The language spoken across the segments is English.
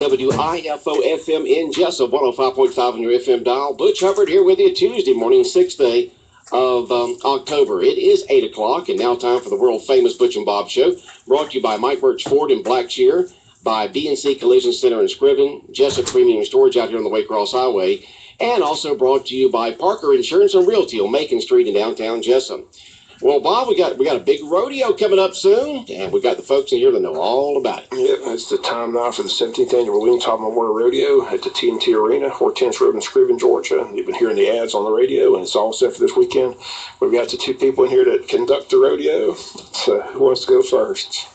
WIFO-FM in Jessup, 105.5 on your FM dial. Butch Hubbard here with you Tuesday morning, 6th day of October. It is 8 o'clock, and now time for the world-famous Butch and Bob Show, brought to you by Mike Birch Ford in Blackshear, by B&C Collision Center in Scriven, Jessup Premium Storage out here on the Waycross Highway, and also brought to you by Parker Insurance and Realty on Macon Street in downtown Jessup. Well, Bob, we got a big rodeo coming up soon, and we got the folks in here that know all about it. Yep, it's the time now for the 17th annual Williamstown Memorial Rodeo at the TNT Arena, 410th Road in Scriven, Georgia. You've been hearing the ads on the radio, and it's all set for this weekend. We've got the two people in here that conduct the rodeo. So who wants to go first?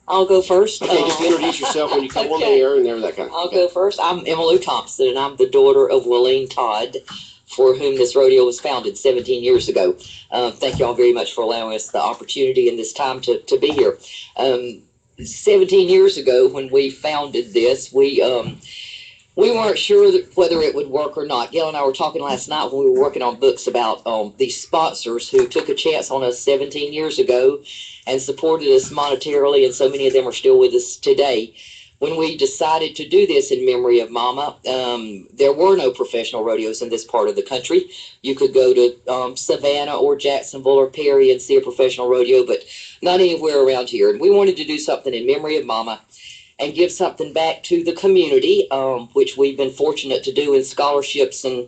I'll go first. Okay, just introduce yourself when you come on the air and there, that kind of I'll go first. I'm Emma Lou Thompson, and I'm the daughter of Willeen Todd, for whom this rodeo was founded 17 years ago. Thank you all very much for allowing us the opportunity and this time to be here. 17 years ago, when we founded this, we weren't sure whether it would work or not. Gail and I were talking last night when we were working on books about these sponsors who took a chance on us 17 years ago and supported us monetarily, and so many of them are still with us today. When we decided to do this in memory of Mama, there were no professional rodeos in this part of the country. You could go to Savannah or Jacksonville or Perry and see a professional rodeo, but not anywhere around here. And we wanted to do something in memory of Mama and give something back to the community, which we've been fortunate to do in scholarships and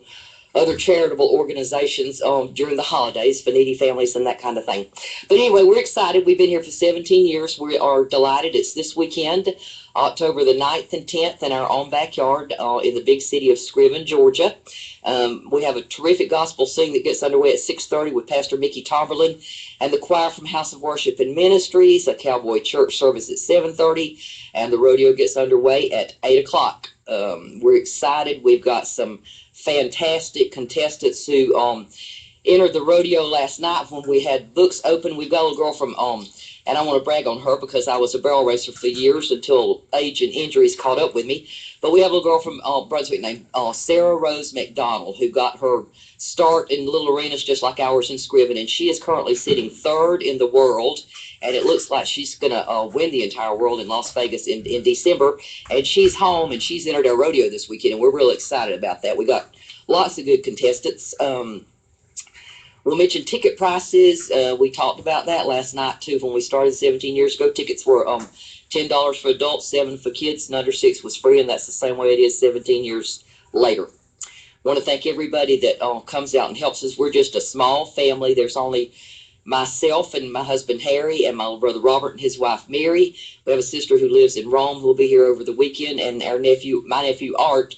other charitable organizations during the holidays for needy families and that kind of thing. But anyway, we're excited. We've been here for 17 years. We are delighted. It's this weekend, October the 9th and 10th, in our own backyard in the big city of Scriven, Georgia. We have a terrific gospel sing that gets underway at 6:30 with Pastor Mickey Tomberlin and the choir from House of Worship and Ministries, a cowboy church service at 7:30, and the rodeo gets underway at 8 o'clock. We're excited. We've got some fantastic contestants who entered the rodeo last night when we had books open. We've got a little girl from, and I want to brag on her because I was a barrel racer for years until age and injuries caught up with me. But we have a little girl from Brunswick named Sarah Rose McDonald, who got her start in little arenas just like ours in Scriven, and she is currently sitting third in the world, and it looks like she's going to win the entire world in Las Vegas in December. And she's home, and she's entered our rodeo this weekend, and we're really excited about that. We got lots of good contestants. We'll mention ticket prices. We talked about that last night, too, when we started 17 years ago. Tickets were $10 for adults, $7 for kids, and under 6 was free, and that's the same way it is 17 years later. I want to thank everybody that comes out and helps us. We're just a small family. There's only myself and my husband Harry and my brother Robert and his wife Mary. We have a sister who lives in Rome who will be here over the weekend, and my nephew Art.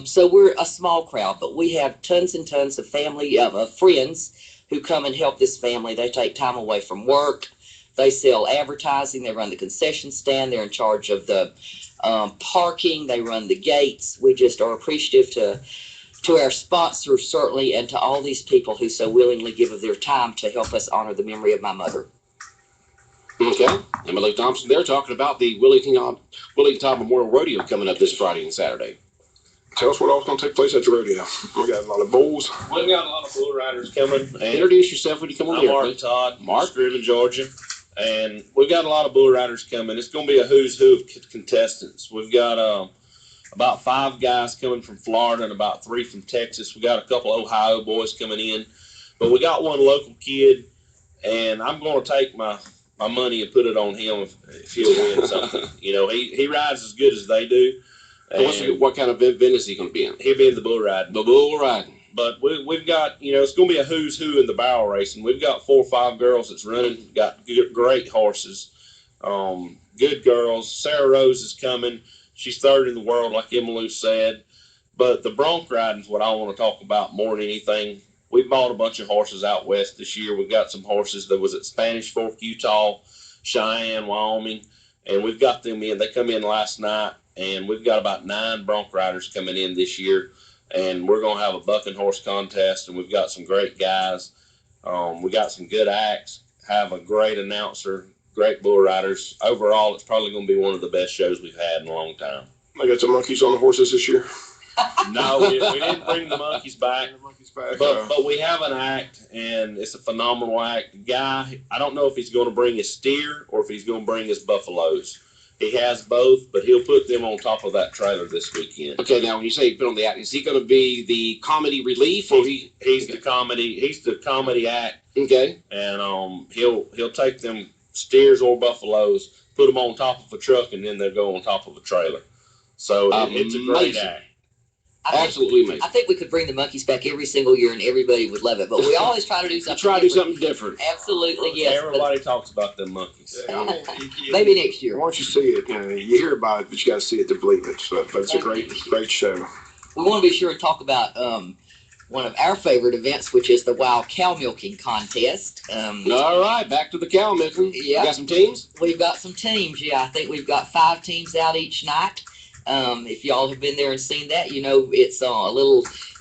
So we're a small crowd, but we have tons and tons of family, friends who come and help this family. They take time away from work. They sell advertising. They run the concession stand. They're in charge of the parking. They run the gates. We just are appreciative to our sponsors, certainly, and to all these people who so willingly give of their time to help us honor the memory of my mother. Okay. Emily Thompson there talking about the Williamstown Memorial Rodeo coming up this Friday and Saturday. Tell us what all's going to take place at the rodeo. We got a lot of bulls. We've got a lot of bull riders coming. And introduce yourself when you come on I'm here. Mark Todd, Mark, Scriven, Georgia. And we've got a lot of bull riders coming. It's going to be a who's who of contestants. We've got about 5 guys coming from Florida and about 3 from Texas. We got a couple of Ohio boys coming in. But we got one local kid, and I'm going to take my money and put it on him if he'll win something. You know, he rides as good as they do. What kind of event is he going to be in? He'll be in the bull riding. The bull riding. But we've got, you know, it's going to be a who's who in the barrel racing. We've got 4 or 5 girls that's running, got great horses, good girls. Sarah Rose is coming. She's 3rd in the world, like Emily said. But the bronc riding is what I want to talk about more than anything. We bought a bunch of horses out west this year. We've got some horses that was at Spanish Fork, Utah, Cheyenne, Wyoming, and we've got them in. They come in last night. And we've got about 9 bronc riders coming in this year, and we're going to have a bucking horse contest, and we've got some great guys. We got some good acts, have a great announcer, great bull riders. Overall, it's probably going to be one of the best shows we've had in a long time. I got some monkeys on the horses this year. No, we didn't bring the monkeys back. But we have an act, and it's a phenomenal act. The guy, I don't know if he's going to bring his steer or if he's going to bring his buffaloes. He has both, but he'll put them on top of that trailer this weekend. Okay, now when you say put on the act, is he going to be the comedy relief, or He's the comedy act, Okay. and he'll take them steers or buffaloes, put them on top of a truck, and then they'll go on top of a trailer. So it's a great Amazing. act. Absolutely amazing. I think we could bring the monkeys back every single year and everybody would love it, but we always try to do something Try to do different. something different. Absolutely, yes. Everybody talks about them monkeys. Maybe next year. Once you see it, you hear about it, but you got to see it to believe it. So, but it's a great show. We want to be sure and talk about one of our favorite events, which is the wild cow milking contest. All right, back to the cow milking. Yeah. You got some teams? We've got some teams. Yeah, I think we've got 5 teams out each night. If y'all have been there and seen that, you know it's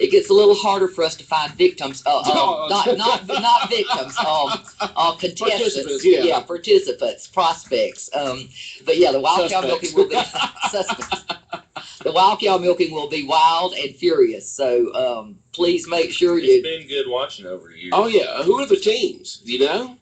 it gets a little harder for us to find victims. Not victims. Contestants. Participants, yeah. Participants, prospects. But yeah, the wild cow milking will be suspects. The wild cow milking will be wild and furious. So please make sure It's been good watching over the years. Oh yeah, who are the teams? Do you know?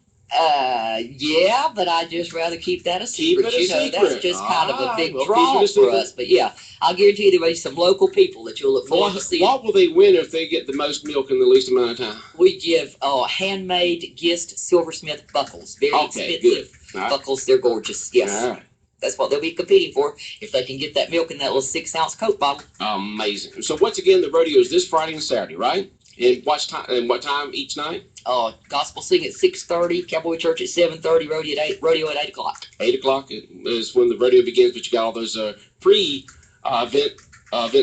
Yeah, but I'd just rather keep that a secret. Keep it a secret. That's just kind of a big Well, draw keep it a for secret. us. But yeah, I'll guarantee there'll be some local people that you'll look forward to seeing. What will they win if they get the most milk in the least amount of time? We give handmade Gist silversmith buckles. Very expensive good. All right. buckles. They're gorgeous. Yes. All right. That's what they'll be competing for if they can get that milk in that little 6-ounce Coke bottle. Amazing. So once again, the rodeo is this Friday and Saturday, right? And what time each night? Gospel sing at 6:30, Cowboy Church at 7:30, rodeo at 8 o'clock. 8 o'clock is when the rodeo begins, but you got all those events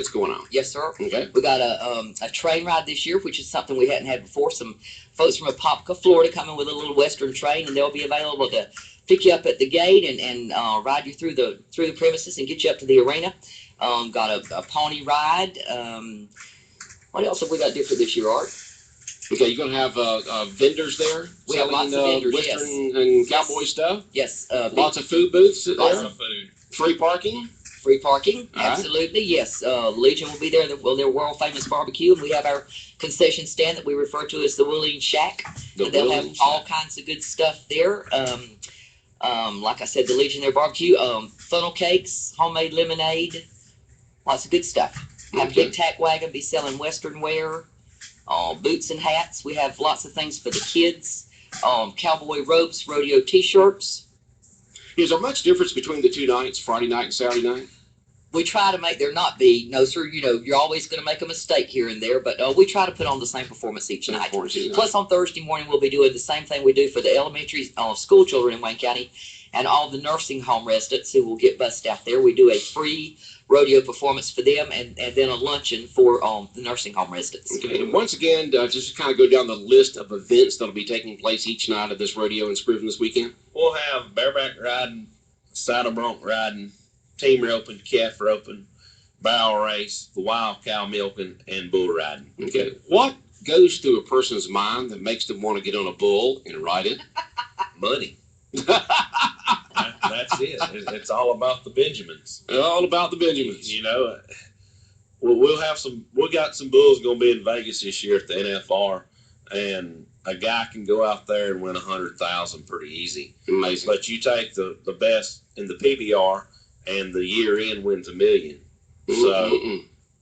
going on. Yes, sir. Okay. We got a train ride this year, which is something we hadn't had before. Some folks from Apopka, Florida, coming with a little Western train, and they'll be available to pick you up at the gate and ride you through the premises and get you up to the arena. Got a pony ride. What else have we got different this year, Art? Okay, you're going to have vendors there? We have lots of vendors, Western yes. and cowboy stuff? Yes. Lots of food booths there? Lots of food. Free parking? Free parking, All right. absolutely, yes. Legion will be there. Their world famous barbecue, and we have our concession stand that we refer to as the Willing Shack. The And they'll have Willing all Shack. kinds of good stuff there. Like I said, the Legion their barbecue, funnel cakes, homemade lemonade, lots of good stuff. Have Okay. Big Tack Wagon be selling Western wear, boots and hats. We have lots of things for the kids. Cowboy ropes, rodeo T-shirts. Is there much difference between the two nights, Friday night and Saturday night? We try to make there not be, no sir, you know, you're always going to make a mistake here and there, but we try to put on the same performance each night. Plus on Thursday morning, we'll be doing the same thing we do for the elementary school children in Wayne County and all the nursing home residents who will get bused out there. We do a free rodeo performance for them and then a luncheon for the nursing home residents. Okay, and once again, just to kind of go down the list of events that'll be taking place each night of this rodeo in Scriven this weekend. We'll have bareback riding, saddle bronc riding, team roping, calf roping, barrel race, the wild cow milking, and bull riding. Okay, what goes through a person's mind that makes them want to get on a bull and ride it? Money. That's it. It's all about the Benjamins. All about the Benjamins. You know, we got some bulls going to be in Vegas this year at the NFR, and a guy can go out there and win $100,000 pretty easy. Amazing. But you take the best in the PBR, and the year end wins $1 million. So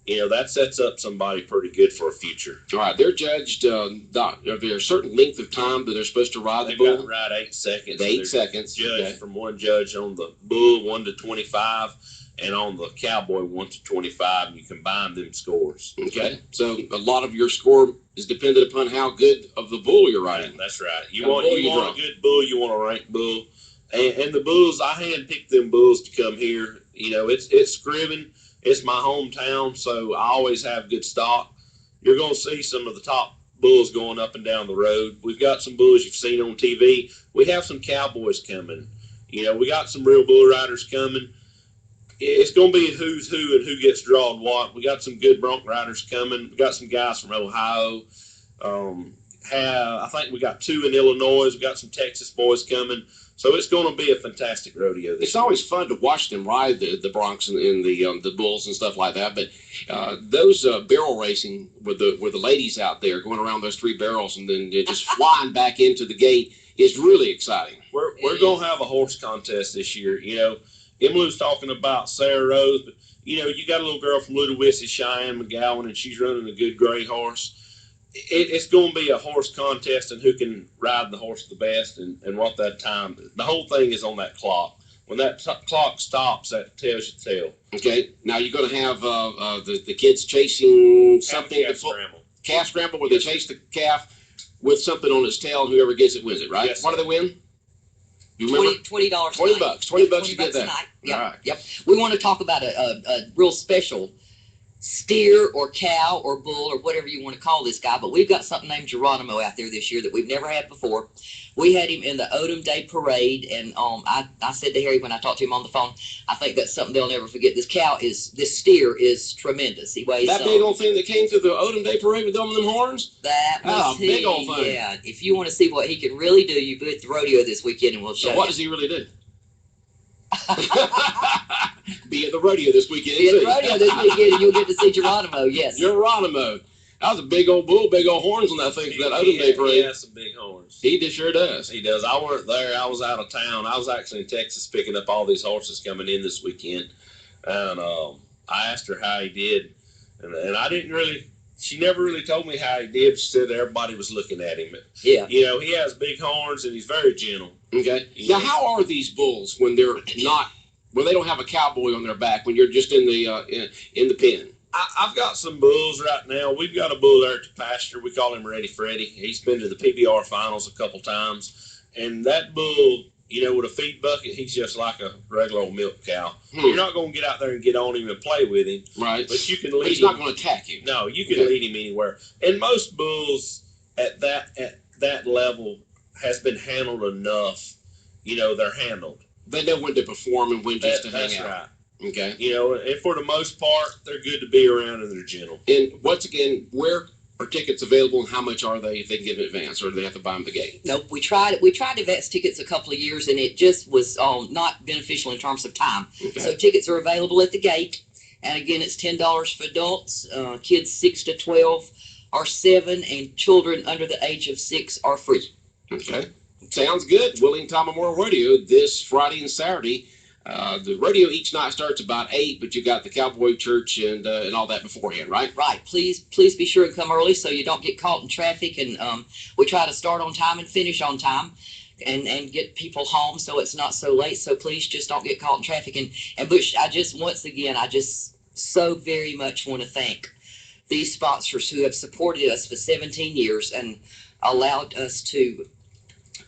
you know that sets up somebody pretty good for a future. All right, they're judged. Are there a certain length of time that they're supposed to ride the They've got to bull? ride 8 seconds. 8 seconds. Judged Okay. from one judge on the bull 1 to 25, and on the cowboy 1 to 25. And you combine them scores. Okay, so a lot of your score is dependent upon how good of the bull you're riding. That's right. You How want bull you draw. a good bull. You want a ranked bull, and the bulls. I handpicked them bulls to come here. You know, it's Scriven. It's my hometown, so I always have good stock. You're going to see some of the top bulls going up and down the road. We've got some bulls you've seen on TV. We have some cowboys coming. You know, we got some real bull riders coming. It's going to be who's who and who gets drawn what. We got some good bronc riders coming. We got some guys from Ohio. I think we got 2 in Illinois. We got some Texas boys coming. So it's going to be a fantastic rodeo this It's year. always fun to watch them ride the broncs and the bulls and stuff like that. But those barrel racing with the ladies out there going around those 3 barrels and then just flying back into the gate is really exciting. We're going to have a horse contest this year. You know, Emmylou talking about Sarah Rose, but you know, you got a little girl from Ludowici, Cheyenne McGowan, and she's running a good gray horse. It's going to be a horse contest and who can ride the horse the best and what that time. The whole thing is on that clock. When that clock stops, that tells you the tale. Okay. Now you're going to have the kids chasing something. Calf scramble. Calf scramble where they chase the calf with something on its tail, and whoever gets it wins it, right? Yes, what do they win? You remember? $20. $20. $20 you get that. Tonight. Yep. All right. Yep. We want to talk about a real special steer or cow or bull or whatever you want to call this guy, but we've got something named Geronimo out there this year that we've never had before. We had him in the Odom Day Parade, and I said to Harry when I talked to him on the phone, I think that's something they'll never forget. This steer is tremendous. He weighs that big old thing that came through the Odom Day Parade with them horns. That was he. Big old thing. Yeah. If you want to see what he can really do, you go to the rodeo this weekend, and we'll show So you. what does he really do? Be at the rodeo this weekend. Be at the rodeo this weekend, and you'll get to see Geronimo. Yes. Geronimo. That was a big old bull, big old horns on that thing for that Odom Day Parade. He has some big horns. He sure does. He does. I weren't there. I was out of town. I was actually in Texas picking up all these horses coming in this weekend. And I asked her how he did. And I didn't really, she never really told me how he did. She said everybody was looking at him. Yeah. You know, he has big horns and he's very gentle. Okay. Now, how are these bulls when they're not, when they don't have a cowboy on their back, when you're just in the pen? I've got some bulls right now. We've got a bull there at the pasture. We call him Ready Freddy. He's been to the PBR finals a couple times. And that bull, you know, with a feed bucket, he's just like a regular old milk cow. You're not going to get out there and get on him and play with him. Right. But you can lead him. He's not going to attack you. No, you can lead him anywhere. And most bulls at that level has been handled enough. You know, they're handled. They know when to perform and when just to hang out. That's right. Okay. You know, and for the most part, they're good to be around and they're gentle. And once again, where are tickets available and how much are they if they can get in advance, or do they have to buy them at the gate? No, we tried advance tickets a couple of years and it just was not beneficial in terms of time. Okay. So tickets are available at the gate. And again, it's $10 for adults. Kids 6 to 12 are $7, and children under the age of 6 are free. Okay. Sounds good. Willing-Time Memorial Rodeo this Friday and Saturday. The rodeo each night starts about 8, but you got the Cowboy Church and all that beforehand, right? Right. Please be sure and come early so you don't get caught in traffic. And we try to start on time and finish on time, and get people home so it's not so late. So please just don't get caught in traffic. And Butch, I just so very much want to thank these sponsors who have supported us for 17 years and allowed us to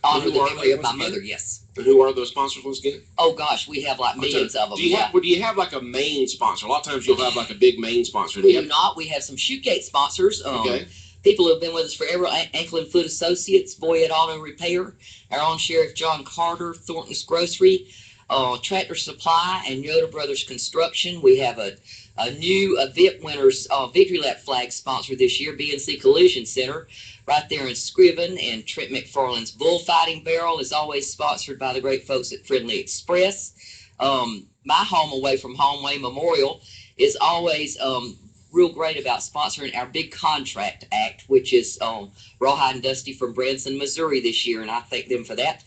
honor the memory of my mother. Yes. And who are those sponsors once again? Oh gosh, we have like millions of them. Do you have like a main sponsor? A lot of times you'll have like a big main sponsor. We do not. We have some Shoegate sponsors. Okay. People who have been with us forever: Ankle and Foot Associates, Boyd Auto Repair, our own Sheriff John Carter, Thornton's Grocery, Tractor Supply, and Yoder Brothers Construction. We have a new event winners Victory Lap flag sponsor this year, BNC Collision Center, right there in Scriven, and Trent McFarland's Bullfighting Barrel is always sponsored by the great folks at Friendly Express. My home away from Homeway Memorial is always real great about sponsoring our big contract act, which is Rawhide and Dusty from Branson, Missouri this year, and I thank them for that.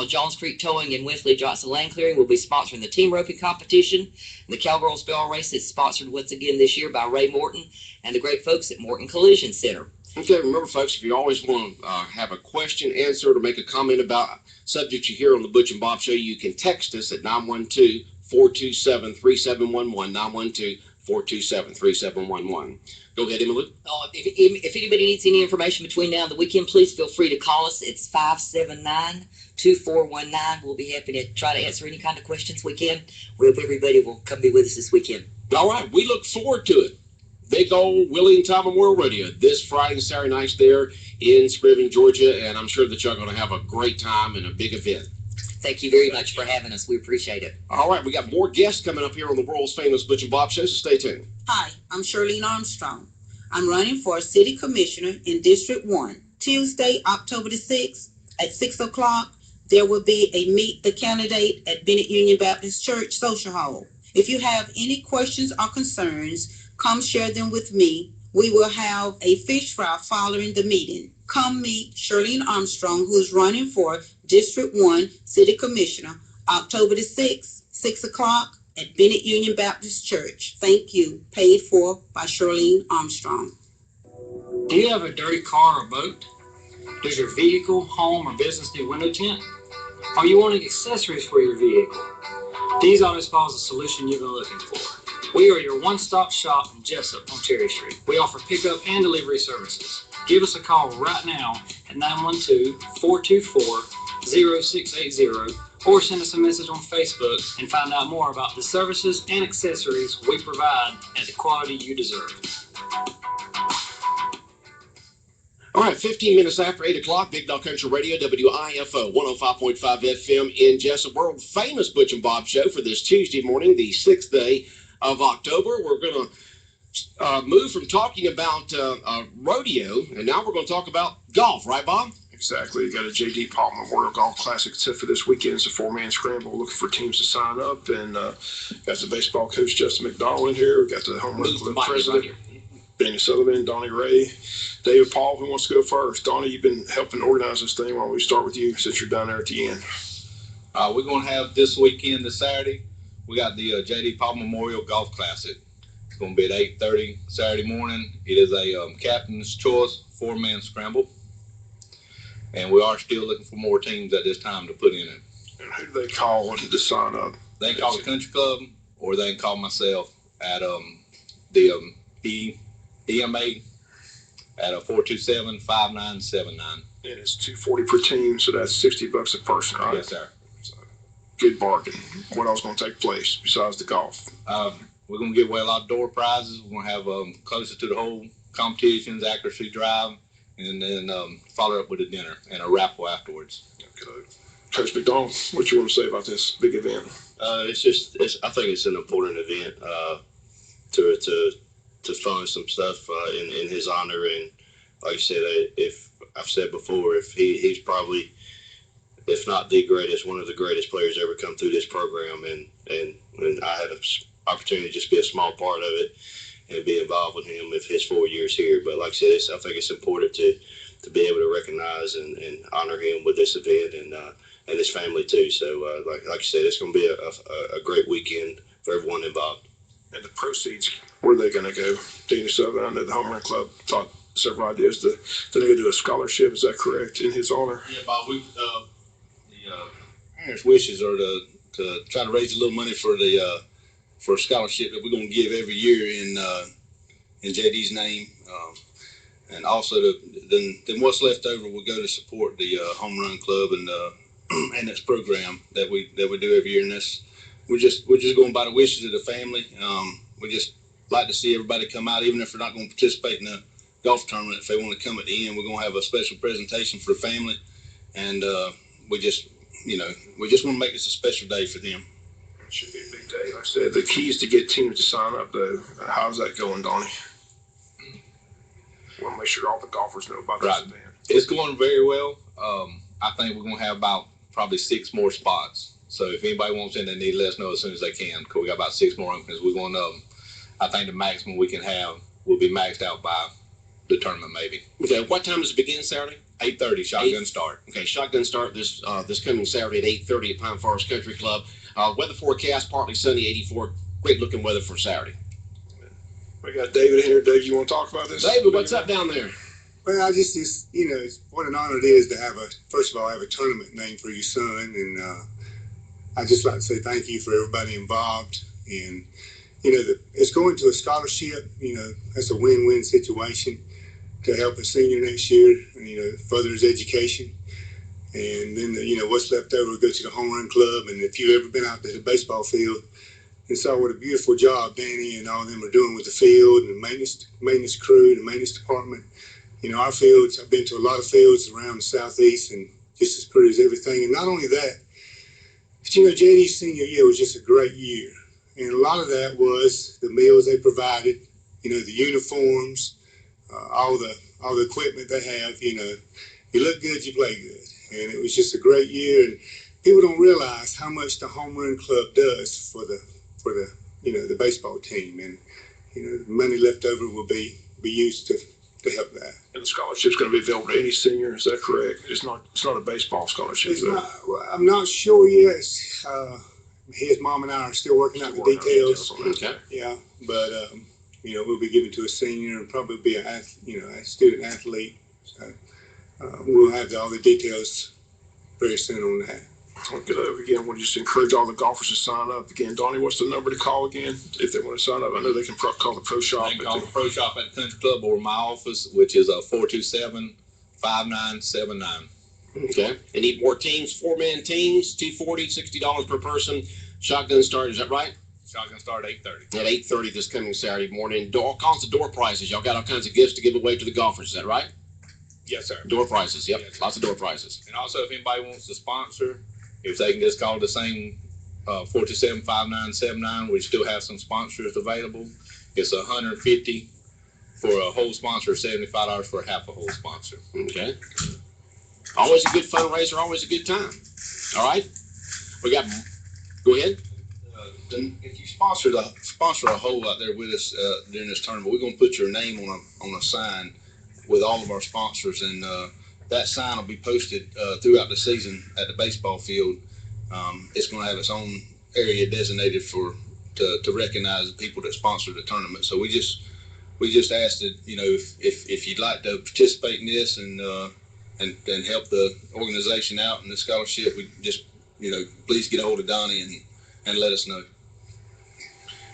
Jones Creek Towing and Winfrey Johnson Land Clearing will be sponsoring the team roping competition. And the Cowgirls Barrel Race is sponsored once again this year by Ray Morton and the great folks at Morton Collision Center. Okay, remember, folks, if you always want to have a question answered or make a comment about subjects you hear on the Butch and Bob Show, you can text us at 912-427-3711, 912-427-3711. Go ahead, Emmylou. If anybody needs any information between now and the weekend, please feel free to call us. It's 579-2419. We'll be happy to try to answer any kind of questions we can. We hope everybody will come be with us this weekend. All right, we look forward to it. Big old Willing-Time Memorial Rodeo this Friday and Saturday nights there in Scriven, Georgia, and I'm sure that y'all are going to have a great time and a big event. Thank you very much for having us. We appreciate it. All right, we got more guests coming up here on the world's famous Butch and Bob Show, so stay tuned. Hi, I'm Shirlene Armstrong. I'm running for City Commissioner in District 1. Tuesday, October the 6th at 6 o'clock, there will be a Meet the Candidate at Bennett Union Baptist Church Social Hall. If you have any questions or concerns, come share them with me. We will have a fish fry following the meeting. Come meet Shirlene Armstrong, who is running for District 1 City Commissioner, October the 6th, 6 o'clock at Bennett Union Baptist Church. Thank you. Paid for by Charlene Armstrong. Do you have a dirty car or boat? Does your vehicle, home, or business need window tint? Are you wanting accessories for your vehicle? These Auto Spa is the solution you've been looking for. We are your one-stop shop in Jessup on Cherry Street. We offer pickup and delivery services. Give us a call right now at 912-424-0680 or send us a message on Facebook and find out more about the services and accessories we provide at the quality you deserve. All right, 15 minutes after 8 o'clock, Big Dog Country Radio, WIFO 105.5 FM in Jessup. World famous Butch and Bob show for this Tuesday morning, the 6th day of October. We're going to move from talking about rodeo, and now we're going to talk about golf, right, Bob? Exactly. You got a J.D. Paul Memorial Golf Classic set for this weekend. It's a four-man scramble looking for teams to sign up. And got the baseball coach, Justin McDonald, in here. We got the home run club president, Danny Sullivan, Donnie Ray, David Paul. Who wants to go first? Donnie, you've been helping organize this thing. Why don't we start with you since you're down there at the end? We're going to have this weekend, this Saturday, we got the J.D. Paul Memorial Golf Classic. It's going to be at 8:30 Saturday morning. It is a captain's choice four-man scramble. And we are still looking for more teams at this time to put in it. And who do they call to sign up? They can call the country club, or they can call myself at the EMA at 427-5979. And it's $240 per team, so that's $60 a person, right? Yes, sir. So, good bargain. What else is going to take place besides the golf? We're going to give away a lot of door prizes. We're going to have closer to the hole competitions, accuracy drive, and then follow up with a dinner and a raffle afterwards. Okay. Coach McDonald, what you want to say about this big event? I think it's an important event to fund some stuff in his honor. And like I said, if I've said before, if he's probably, if not the greatest, one of the greatest players ever come through this program. And I had an opportunity to just be a small part of it and be involved with him with his 4 years here. But like I said, I think it's important to be able to recognize and honor him with this event and his family too. So like I said, it's going to be a great weekend for everyone involved. And the proceeds, where are they going to go? Danny Southern, I know the Home Run Club thought several ideas. They're going to do a scholarship, is that correct, in his honor? Yeah, Bob, the parents' wishes are to try to raise a little money for a scholarship that we're going to give every year in JD's name. And also, then what's left over will go to support the Home Run Club and this program that we do every year. And we're just going by the wishes of the family. We just like to see everybody come out, even if they're not going to participate in the golf tournament. If they want to come at the end, we're going to have a special presentation for the family, and we just want to make this a special day for them. It should be a big day. Like I said, the key is to get teams to sign up, though. How's that going, Donnie? We want to make sure all the golfers know about this event. It's going very well. I think we're going to have about probably 6 more spots. So if anybody wants in, they need to let us know as soon as they can, because we got about 6 more openings. We're going to, I think the maximum we can have will be maxed out by the tournament maybe. Okay, what time does it begin Saturday? 8:30 shotgun start. Okay, shotgun start this coming Saturday at 8:30 at Pine Forest Country Club. Weather forecast, partly sunny, 84. Great looking weather for Saturday. We got David here. Dave, you want to talk about this? David, what's up down there? Well, I just what an honor it is to have first of all, have a tournament named for your son. And I'd just like to say thank you for everybody involved. And, it's going to a scholarship, that's a win-win situation to help a senior next year, further his education. And then, what's left over will go to the Home Run Club. And if you've ever been out to the baseball field and saw what a beautiful job Danny and all of them are doing with the field and the maintenance crew, the maintenance department, our fields, I've been to a lot of fields around the Southeast and just as pretty as everything. And not only that, but JD's senior year was just a great year. And a lot of that was the meals they provided, the uniforms, all the equipment they have, you look good, you play good. And it was just a great year. And people don't realize how much the Home Run Club does for the baseball team. And, the money left over will be used to help that. And the scholarship's going to be available to any senior, is that correct? It's not a baseball scholarship. I'm not sure yet. his mom and I are still working out the details. Okay. Yeah, but we'll be giving to a senior and probably be a student athlete. So we'll have all the details very soon on that. Good. Again, we'll just encourage all the golfers to sign up. Again, Donnie, what's the number to call again if they want to sign up? I know they can call the pro shop. They can call the pro shop at the country club or my office, which is 427-5979. Okay. They need more teams, 4-man teams, $240, $60 per person. Shotgun start, is that right? Shotgun start at 8:30. At 8:30 this coming Saturday morning. All kinds of door prizes. Y'all got all kinds of gifts to give away to the golfers. Is that right? Yes, sir. Door prizes. Yep. Yes, lots of door prizes. And also, if anybody wants to sponsor, if they can just call the same 427-5979, we still have some sponsors available. It's $150 for a whole sponsor, $75 for a half a whole sponsor. Okay. Always a good fundraiser. Always a good time. All right. We got. Go ahead. Then if you sponsor a hole out there with us during this tournament, we're going to put your name on a sign with all of our sponsors, and that sign will be posted throughout the season at the baseball field. It's going to have its own area designated to recognize the people that sponsor the tournament. So we just asked that if you'd like to participate in this and help the organization out in the scholarship, we just please get a hold of Donnie and let us know.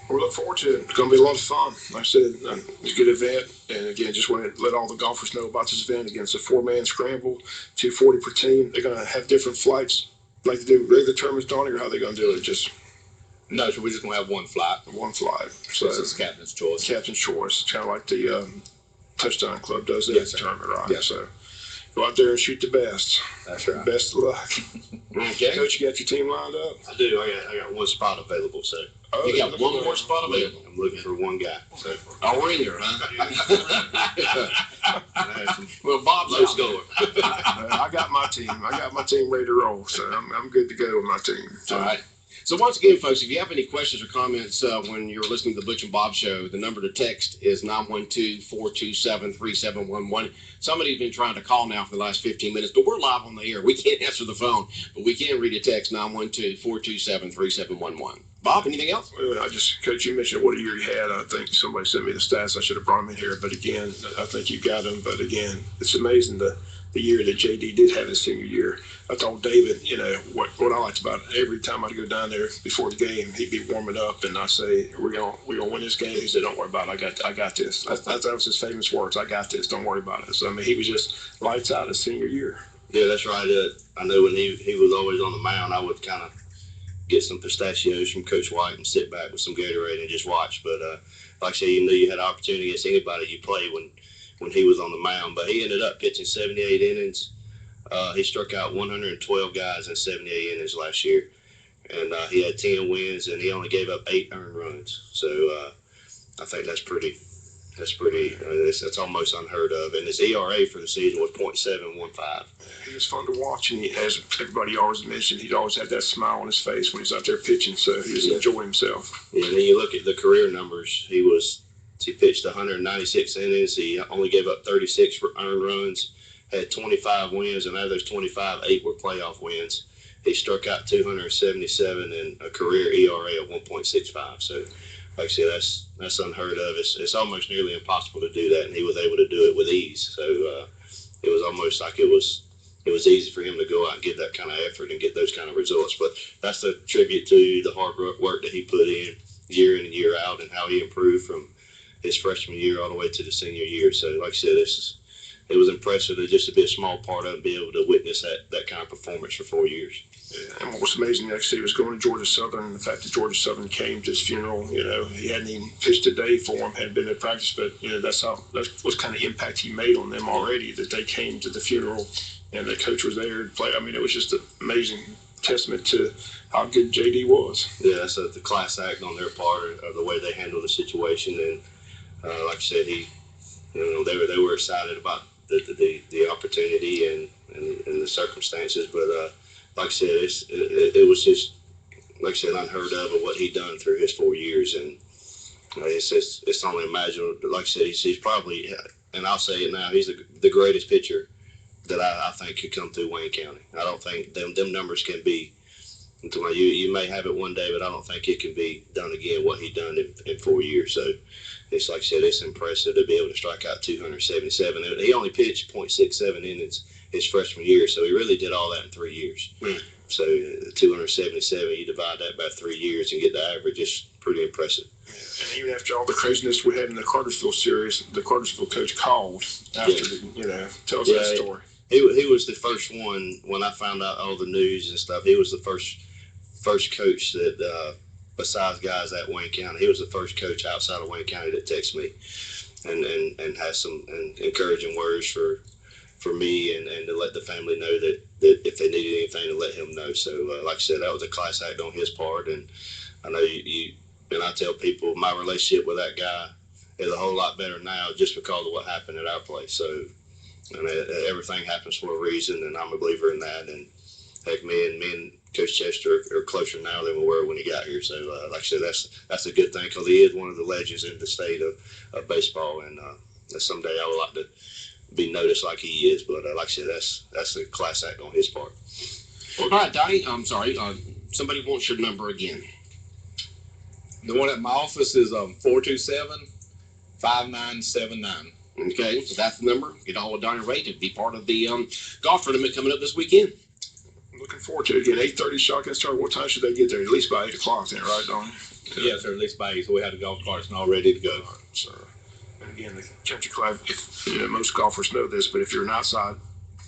We look forward to it. It's going to be a lot of fun. Like I said, it's a good event. And again, just want to let all the golfers know about this event. Again, it's a 4-man scramble, 240 per team. They're going to have different flights. Like to do regular tournaments, Donnie, or how they going to do it? No, so we're just going to have one flight. One flight. So this is captain's choice. Captain's choice. It's kind of like the Touchdown Club does that tournament, right? Yes. So go out there and shoot the best. That's right. Best of luck. Okay. Coach, you got your team lined up? I do. I got one spot available, so You got one more spot available. I'm looking for one guy. So A ringer, huh? well, Bob's Low out. score. I got my team. I got my team ready to roll, so I'm good to go with my team. So. All right. So once again, folks, if you have any questions or comments when you're listening to the Butch and Bob Show, the number to text is 912-427-3711. Somebody's been trying to call now for the last 15 minutes, but we're live on the air. We can't answer the phone, but we can read a text, 912-427-3711. Bob, anything else? Coach, you mentioned what a year you had. I think somebody sent me the stats. I should have brought them in here, but again, I think you got them. But again, it's amazing the year that JD did have his senior year. I told David, what I liked about it, every time I'd go down there before the game, he'd be warming up, and I say, we're gonna win this game. He said, don't worry about it. I got this. That was his famous words. I got this. Don't worry about it. So I mean, he was just lights out his senior year. Yeah, that's right. I know when he was always on the mound, I would kind of get some pistachios from Coach White and sit back with some Gatorade and just watch. But like I said, you knew you had an opportunity against anybody you play when he was on the mound. But he ended up pitching 78 innings. He struck out 112 guys in 78 innings last year. And he had 10 wins, and he only gave up 8 earned runs. So I think that's almost unheard of. And his ERA for the season was .715. He was fun to watch, and as everybody always mentioned, he'd always had that smile on his face when he's out there pitching, so he was enjoying himself. Yeah, and then you look at the career numbers. He pitched 196 innings. He only gave up 36 for earned runs, had 25 wins, and out of those 25, 8 were playoff wins. He struck out 277 and a career ERA of 1.65. So, like I said, that's unheard of. It's almost nearly impossible to do that, and he was able to do it with ease. So it was almost like it was easy for him to go out and give that kind of effort and get those kind of results. But that's a tribute to the hard work that he put in year and year out, and how he improved from his freshman year all the way to the senior year. So, like I said, it was impressive to just to be a small part of it and be able to witness that kind of performance for 4 years. Yeah, and what was amazing next year was going to Georgia Southern, and the fact that Georgia Southern came to his funeral. He hadn't even pitched a day for him, hadn't been in practice, but that was kind of impact he made on them already, that they came to the funeral and the coach was there to play. I mean, it was just an amazing testament to how good JD was. Yeah, that's the class act on their part, the way they handled the situation, and like I said, they were excited about the opportunity and the circumstances, but like I said, it was just, like I said, unheard of what he'd done through his 4 years, and it's only imaginable. Like I said, he's probably, and I'll say it now, he's the greatest pitcher that I think could come through Wayne County. I don't think them numbers can be You may have it one day, but I don't think it can be done again what he done in 4 years. So it's like I said, it's impressive to be able to strike out 277. He only pitched .67 innings his freshman year, so he really did all that in 3 years. So 277, you divide that by 3 years and get the average. It's pretty impressive. And even after all the craziness we had in the Cartersville series, the Cartersville coach called after, tell us that story. He was the first one when I found out all the news and stuff. He was the first coach that, besides guys at Wayne County, he was the first coach outside of Wayne County that texted me and has some encouraging words for me and to let the family know that if they needed anything to let him know. So like I said, that was a class act on his part, and I know you and I tell people my relationship with that guy is a whole lot better now just because of what happened at our place. So everything happens for a reason, and I'm a believer in that. And heck, me and Coach Chester are closer now than we were when he got here. So like I said, that's a good thing because he is one of the legends in the state of baseball, and someday I would like to be noticed like he is. But like I said, that's a class act on his part. All right, Donnie, I'm sorry. Somebody wants your number again. The one at my office is 427-5979. Okay, so that's the number. Get all of Donnie Ray to be part of the golf tournament coming up this weekend. Looking forward to it. Again, 8:30 shotgun start. What time should they get there? At least by 8 o'clock then, right, Donnie? Yes, sir, at least by 8, so we have the golf carts and all ready to go. So, and again, the country club, most golfers know this, but if you're an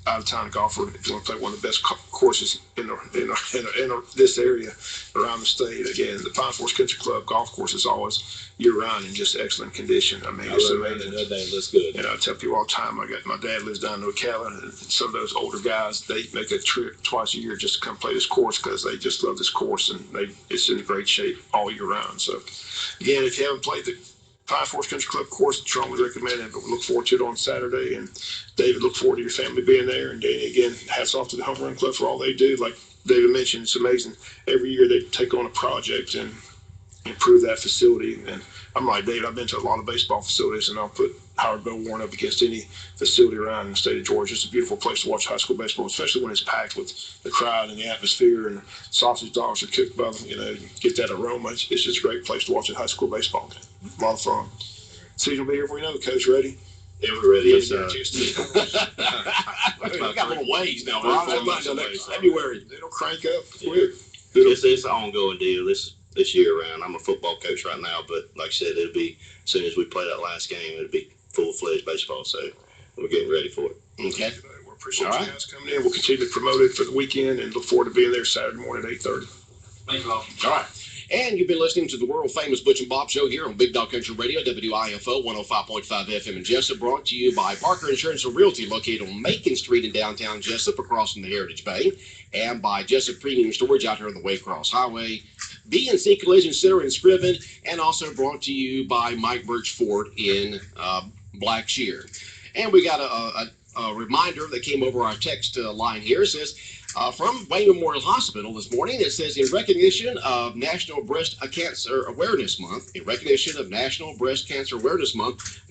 out of town golfer, if you want to play one of the best courses in this area around the state, again, the Pine Forest Country Club golf course is always year round in just excellent condition. I mean, it's amazing. That day looks good. And I tell people all the time, my dad lives down in Ocala, and some of those older guys, they make a trip twice a year just to come play this course because they just love this course, and it's in great shape all year round. So again, if you haven't played the Pine Forest Country Club course, strongly recommend it, but we look forward to it on Saturday. And David, look forward to your family being there. And Danny, again, hats off to the Home Run Club for all they do. Like David mentioned, it's amazing. Every year they take on a project and improve that facility. And I'm like David, I've been to a lot of baseball facilities, and I'll put Howard Bowborn up against any facility around in the state of Georgia. It's a beautiful place to watch high school baseball, especially when it's packed with the crowd and the atmosphere, and sausage dogs are cooked by get that aroma. It's just a great place to watch a high school baseball game. A lot of fun. Season will be here before you know it. Coach, ready? Yeah, we're ready. We got a little ways now. February. It'll crank up quick. It's an ongoing deal. This year round. I'm a football coach right now, but like I said, it'll be as soon as we play that last game, it'll be full-fledged baseball. So we're getting ready for it. Okay. We appreciate you guys coming in. We'll continue to promote it for the weekend and look forward to being there Saturday morning at 8:30. Thank you all. All right. And you've been listening to the world-famous Butch and Bob Show here on Big Dog Country Radio, WIFO 105.5 FM in Jessup, brought to you by Parker Insurance and Realty, located on Macon Street in downtown Jessup, across from the Heritage Bay, and by Jessup Premium Storage out here on the Waycross Highway, B&C Collision Center in Scriven, and also brought to you by Mike Birch Ford in Blackshear. And we got a reminder that came over our text line here. It says, from Wayne Memorial Hospital this morning, it says, in recognition of National Breast Cancer Awareness Month,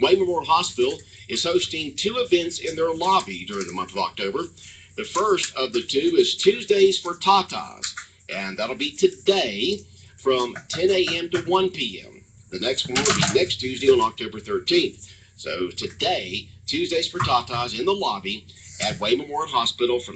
Wayne Memorial Hospital is hosting 2 events in their lobby during the month of October. The first of the 2 is Tuesdays for Tatas, and that'll be today from 10 a.m. to 1 p.m. The next one will be next Tuesday on October 13th. So today, Tuesdays for Tatas in the lobby at Wayne Memorial Hospital from